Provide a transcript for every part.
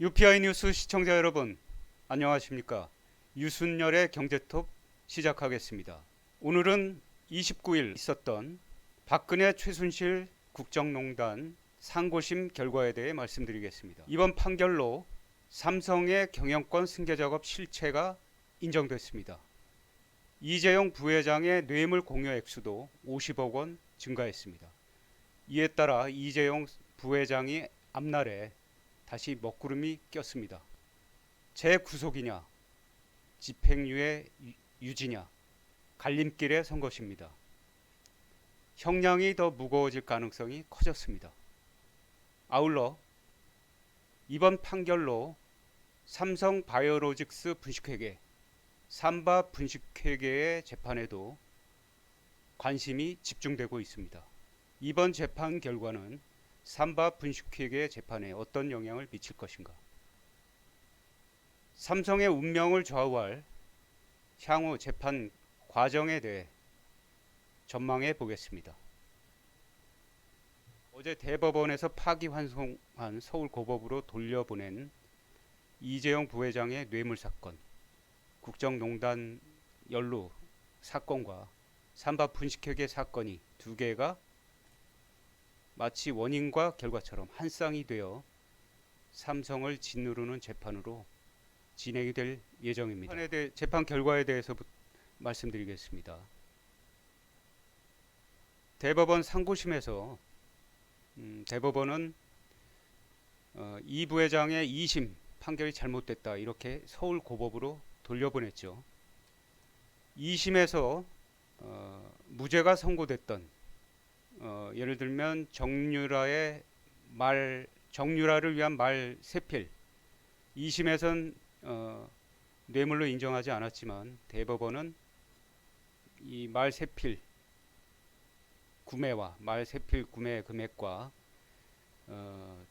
UPI 뉴스 시청자 여러분, 안녕하십니까? 유순열의 경제톱 시작하겠습니다. 오늘은 29일 있었던 박근혜 최순실 국정농단 상고심 결과에 대해 말씀드리겠습니다. 이번 판결로 삼성의 경영권 승계 작업 실체가 인정됐습니다. 이재용 부회장의 뇌물 공여 액수도 50억 원 증가했습니다. 이에 따라 이재용 부회장이 앞날에 다시 먹구름이 꼈습니다. 재구속이냐, 집행유예 유지냐, 갈림길에 선 것입니다. 형량이 더 무거워질 가능성이 커졌습니다. 아울러 이번 판결로 삼성 바이오로직스 분식회계, 삼바 분식회계의 재판에도 관심이 집중되고 있습니다. 이번 재판 결과는 삼바 분식회계 재판에 어떤 영향을 미칠 것인가? 삼성의 운명을 좌우할 향후 재판 과정에 대해 전망해 보겠습니다. 어제 대법원에서 파기환송한 서울고법으로 돌려보낸 이재용 부회장의 뇌물 사건, 국정농단 연루 사건과 삼바 분식회계 사건이 두 개가 마치 원인과 결과처럼 한 쌍이 되어 삼성을 짓누르는 재판으로 진행이 될 예정입니다. 재판 결과에 대해서 말씀드리겠습니다. 대법원 상고심에서 대법원은 이 부회장의 2심 판결이 잘못됐다 이렇게 서울고법으로 돌려보냈죠. 2심에서 무죄가 선고됐던 예를 들면 정유라를 위한 말 세필 2심에선 뇌물로 인정하지 않았지만 대법원은 이 말 세필 구매와 말 세필 구매 금액과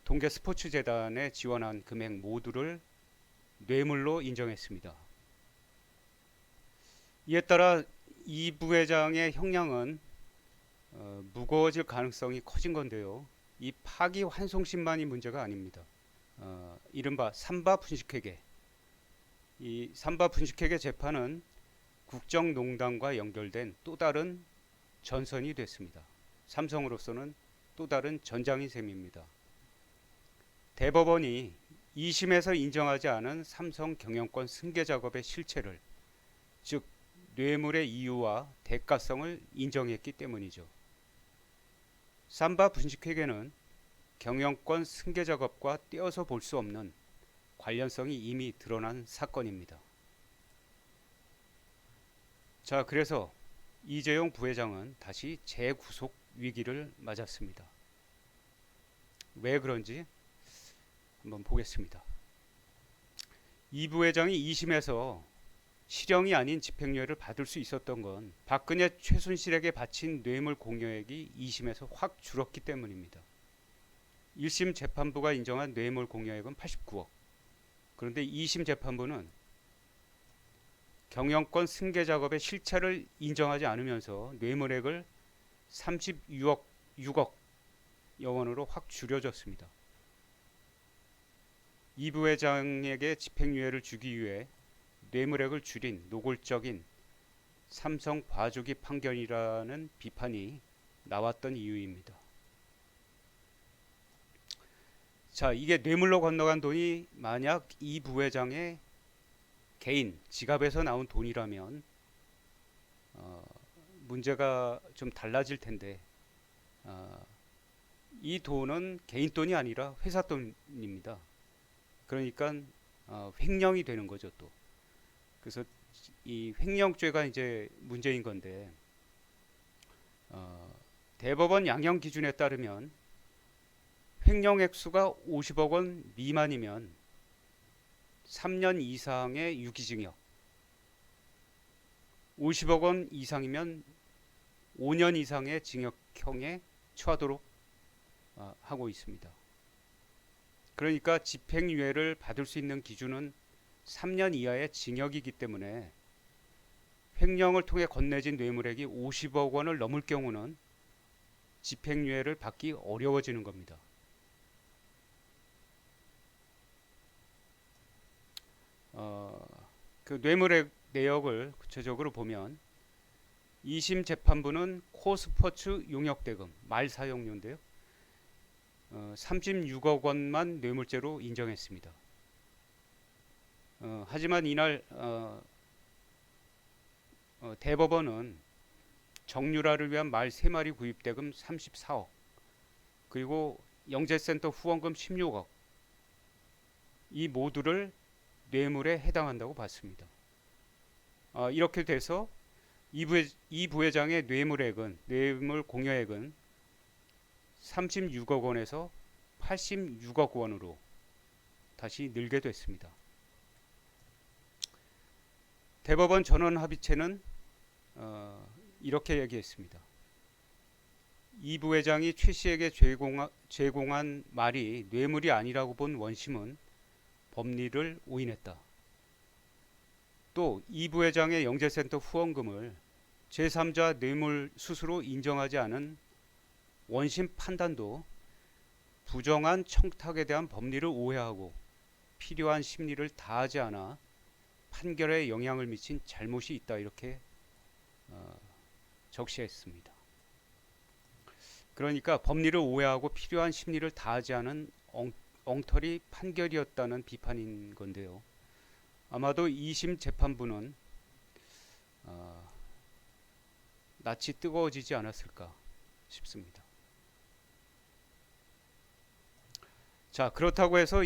동계 스포츠재단에 지원한 금액 모두를 뇌물로 인정했습니다. 이에 따라 이 부회장의 형량은 무거워질 가능성이 커진 건데요. 이 파기환송심만이 문제가 아닙니다. 이른바 삼바 분식회계, 이 삼바 분식회계 재판은 국정농단과 연결된 또 다른 전선이 됐습니다. 삼성으로서는 또 다른 전장인 셈입니다. 대법원이 2심에서 인정하지 않은 삼성 경영권 승계 작업의 실체를, 즉 뇌물의 이유와 대가성을 인정했기 때문이죠. 삼바 분식회계는 경영권 승계 작업과 떼어서 볼 수 없는 관련성이 이미 드러난 사건입니다. 자, 그래서 이재용 부회장은 다시 재구속 위기를 맞았습니다. 왜 그런지 한번 보겠습니다. 이 부회장이 2심에서 실형이 아닌 집행유예를 받을 수 있었던 건 박근혜 최순실에게 바친 뇌물 공여액이 2심에서 확 줄었기 때문입니다. 1심 재판부가 인정한 뇌물 공여액은 89억. 그런데 2심 재판부는 경영권 승계 작업의 실체를 인정하지 않으면서 뇌물액을 36억 원으로 확 줄여줬습니다. 이 부회장에게 집행유예를 주기 위해 뇌물액을 줄인 노골적인 삼성 봐주기 판결이라는 비판이 나왔던 이유입니다. 자, 이게 뇌물로 건너간 돈이 만약 이 부회장의 개인 지갑에서 나온 돈이라면 문제가 좀 달라질 텐데 이 돈은 개인 돈이 아니라 회사 돈입니다. 그러니까 횡령이 되는 거죠 또. 그래서 이 횡령죄가 이제 문제인 건데 대법원 양형 기준에 따르면 횡령 액수가 50억 원 미만이면 3년 이상의 유기징역, 50억 원 이상이면 5년 이상의 징역형에 처하도록 하고 있습니다. 그러니까 집행유예를 받을 수 있는 기준은 3년 이하의 징역이기 때문에 횡령을 통해 건네진 뇌물액이 50억 원을 넘을 경우는 집행유예를 받기 어려워지는 겁니다. 그 뇌물의 내역을 구체적으로 보면 2심 재판부는 코스포츠 용역대금 말 사용료인데요. 36억 원만 뇌물죄로 인정했습니다. 하지만 이날 대법원은 정유라를 위한 말 3마리 구입대금 34억 그리고 영재센터 후원금 16억 이 모두를 뇌물에 해당한다고 봤습니다. 이렇게 돼서 이 부회장의 뇌물 공여액은 36억 원에서 86억 원으로 다시 늘게 됐습니다. 대법원 전원합의체는 이렇게 얘기했습니다. 이 부회장이 최 씨에게 제공한 말이 뇌물이 아니라고 본 원심은 법리를 오인했다. 또 이 부회장의 영재센터 후원금을 제3자 뇌물 수수로 인정하지 않은 원심 판단도 부정한 청탁에 대한 법리를 오해하고 필요한 심리를 다하지 않아 판결에 영향을 미친 잘못이 있다 이렇게 적시했습니다. 그러니까 법리를 오해하고 필요한 심리를 다하지 않은 엉터리 판결이었다는 비판인 건데요. 아마도 2심 재판부는 낯이 뜨거워지지 않았을까 싶습니다. 자, 그렇다고 해서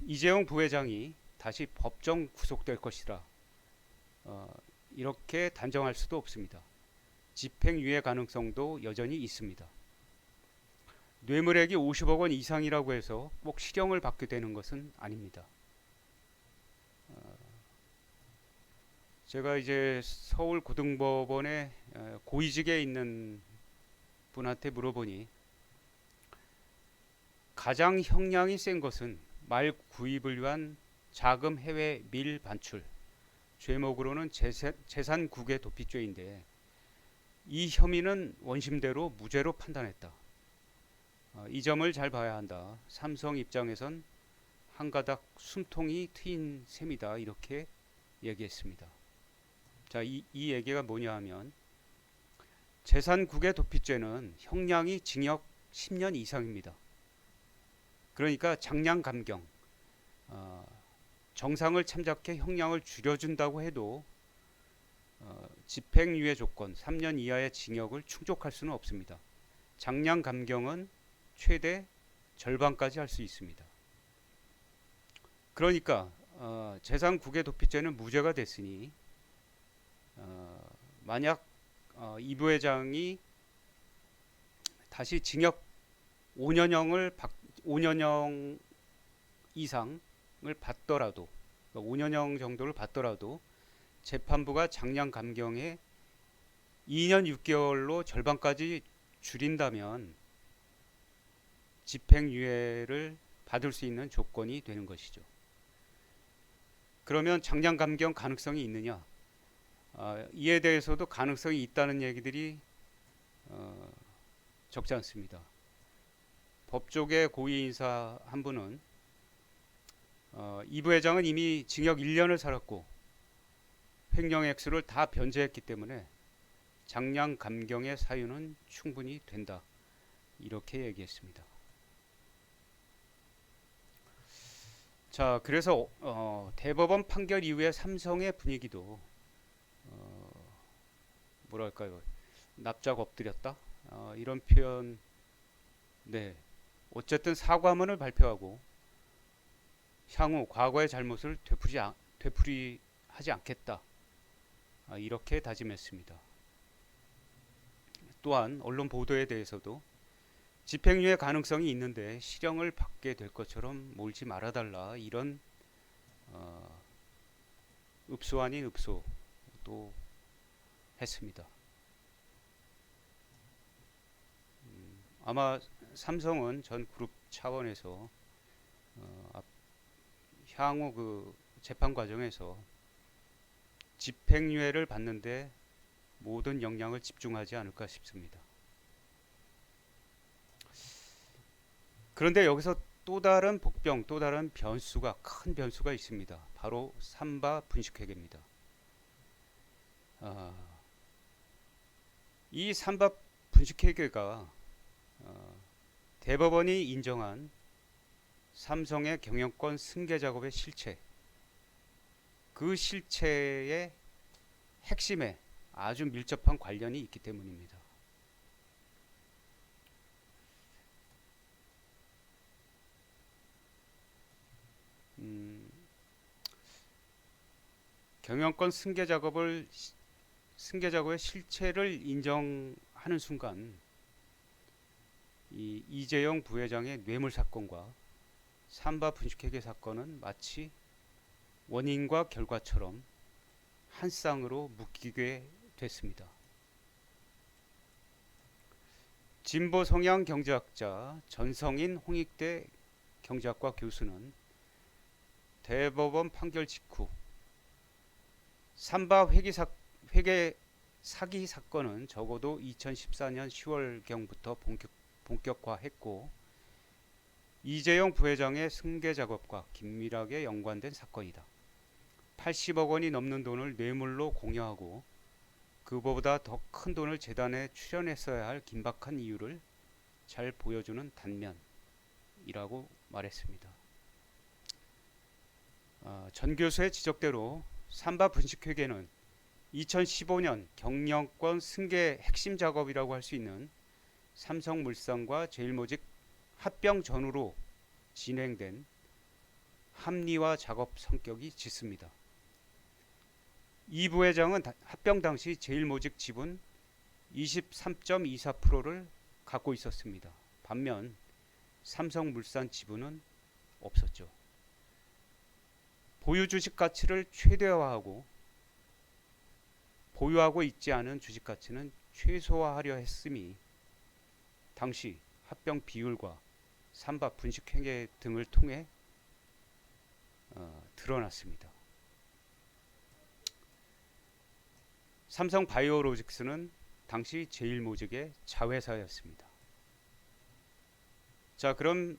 이재용 부회장이 다시 법정 구속될 것이라 이렇게 단정할 수도 없습니다. 집행유예 가능성도 여전히 있습니다. 뇌물액이 50억 원 이상이라고 해서 꼭 실형을 받게 되는 것은 아닙니다. 제가 이제 서울고등법원에 고위직에 있는 분한테 물어보니 가장 형량이 센 것은 말 구입을 위한 자금 해외 밀 반출, 죄목으로는 재산 국외 도피죄인데 이 혐의는 원심대로 무죄로 판단했다. 이 점을 잘 봐야 한다. 삼성 입장에선 한 가닥 숨통이 트인 셈이다. 이렇게 얘기했습니다. 자, 이 얘기가 뭐냐 하면 재산 국외 도피죄는 형량이 징역 10년 이상입니다. 그러니까 장량 감경, 정상을 참작해 형량을 줄여준다고 해도 집행유예 조건 3년 이하의 징역을 충족할 수는 없습니다. 장량 감경은 최대 절반까지 할 수 있습니다. 그러니까 재산 국외 도피죄는 무죄가 됐으니 만약 이 부회장이 다시 징역 5년형 이상을 받더라도 5년형 정도를 받더라도 재판부가 장량 감경에 2년 6개월로 절반까지 줄인다면 집행유예를 받을 수 있는 조건이 되는 것이죠. 그러면 장량 감경 가능성이 있느냐? 이에 대해서도 가능성이 있다는 얘기들이 적지 않습니다. 법조계 고위 인사 한 분은 이 부회장은 이미 징역 1년을 살았고 횡령 액수를 다 변제했기 때문에 장량 감경의 사유는 충분히 된다. 이렇게 얘기했습니다. 자, 그래서 대법원 판결 이후에 삼성의 분위기도 뭐랄까요, 납작 엎드렸다 이런 표현. 네, 어쨌든 사과문을 발표하고 향후 과거의 잘못을 되풀이하지 않겠다 이렇게 다짐했습니다. 또한 언론 보도에 대해서도 집행유예 가능성이 있는데 실형을 받게 될 것처럼 몰지 말아달라 이런 읍소 아닌 읍소도 했습니다. 아마 삼성은 전 그룹 차원에서 향후 그 재판 과정에서 집행유예를 받는데 모든 역량을 집중하지 않을까 싶습니다. 그런데 여기서 또 다른 복병, 또 다른 변수가 큰 변수가 있습니다. 바로 삼바 분식회계입니다. 이 삼바 분식회계가 대법원이 인정한 삼성의 경영권 승계 작업의 실체, 그 실체의 핵심에 아주 밀접한 관련이 있기 때문입니다. 경영권 승계 작업의 실체를 인정하는 순간 이 이재용 부회장의 뇌물 사건과 삼바 분식회계 사건은 마치 원인과 결과처럼 한 쌍으로 묶이게 됐습니다. 진보 성향 경제학자 전성인 홍익대 경제학과 교수는 대법원 판결 직후 삼바 회계 사기 사건은 적어도 2014년 10월경부터 본격화했고 이재용 부회장의 승계 작업과 긴밀하게 연관된 사건이다. 80억 원이 넘는 돈을 뇌물로 공여하고 그보다 더 큰 돈을 재단에 출연했어야 할 긴박한 이유를 잘 보여주는 단면이라고 말했습니다. 전 교수의 지적대로 삼바 분식회계는 2015년 경영권 승계 핵심 작업이라고 할 수 있는 삼성물산과 제일모직 합병 전후로 진행된 합리화 작업 성격이 짙습니다. 이 부회장은 합병 당시 제일모직 지분 23.24%를 갖고 있었습니다. 반면 삼성물산 지분은 없었죠. 보유 주식 가치를 최대화하고 보유하고 있지 않은 주식 가치는 최소화하려 했음이 당시 합병 비율과 삼바 분식회계 등을 통해 드러났습니다. 삼성바이오로직스는 당시 제일모직의 자회사였습니다. 자, 그럼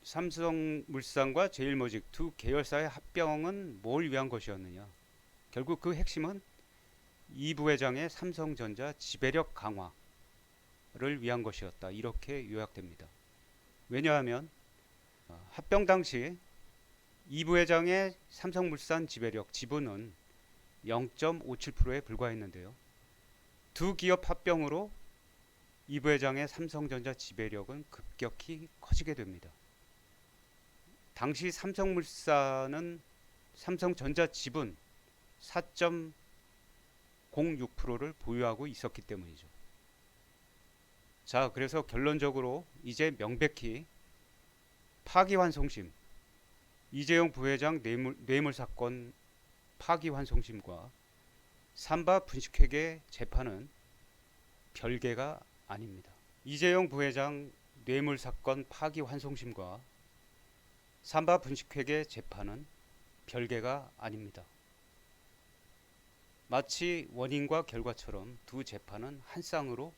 삼성물산과 제일모직 두 계열사의 합병은 뭘 위한 것이었느냐? 결국 그 핵심은 이 부회장의 삼성전자 지배력 강화를 위한 것이었다. 이렇게 요약됩니다. 왜냐하면 합병 당시 이 부회장의 삼성물산 지배력 지분은 0.57%에 불과했는데요. 두 기업 합병으로 이 부회장의 삼성전자 지배력은 급격히 커지게 됩니다. 당시 삼성물산은 삼성전자 지분 4.06%를 보유하고 있었기 때문이죠. 자, 그래서 결론적으로 이제 명백히 파기환송심, 이재용 부회장 뇌물 사건 파기환송심과 삼바 분식회계 재판은 별개가 아닙니다. 이재용 부회장 뇌물 사건 파기환송심과 삼바 분식회계 재판은 별개가 아닙니다. 마치 원인과 결과처럼 두 재판은 한 쌍으로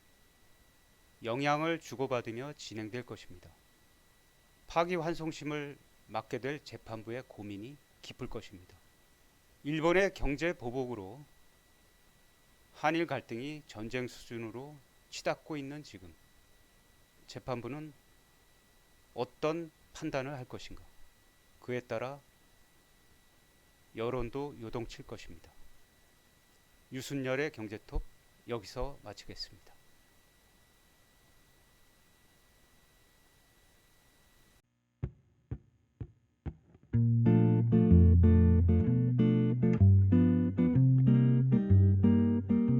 영향을 주고받으며 진행될 것입니다. 파기환송심을 맡게 될 재판부의 고민이 깊을 것입니다. 일본의 경제 보복으로 한일 갈등이 전쟁 수준으로 치닫고 있는 지금 재판부는 어떤 판단을 할 것인가? 그에 따라 여론도 요동칠 것입니다. 유순열의 경제톱 여기서 마치겠습니다.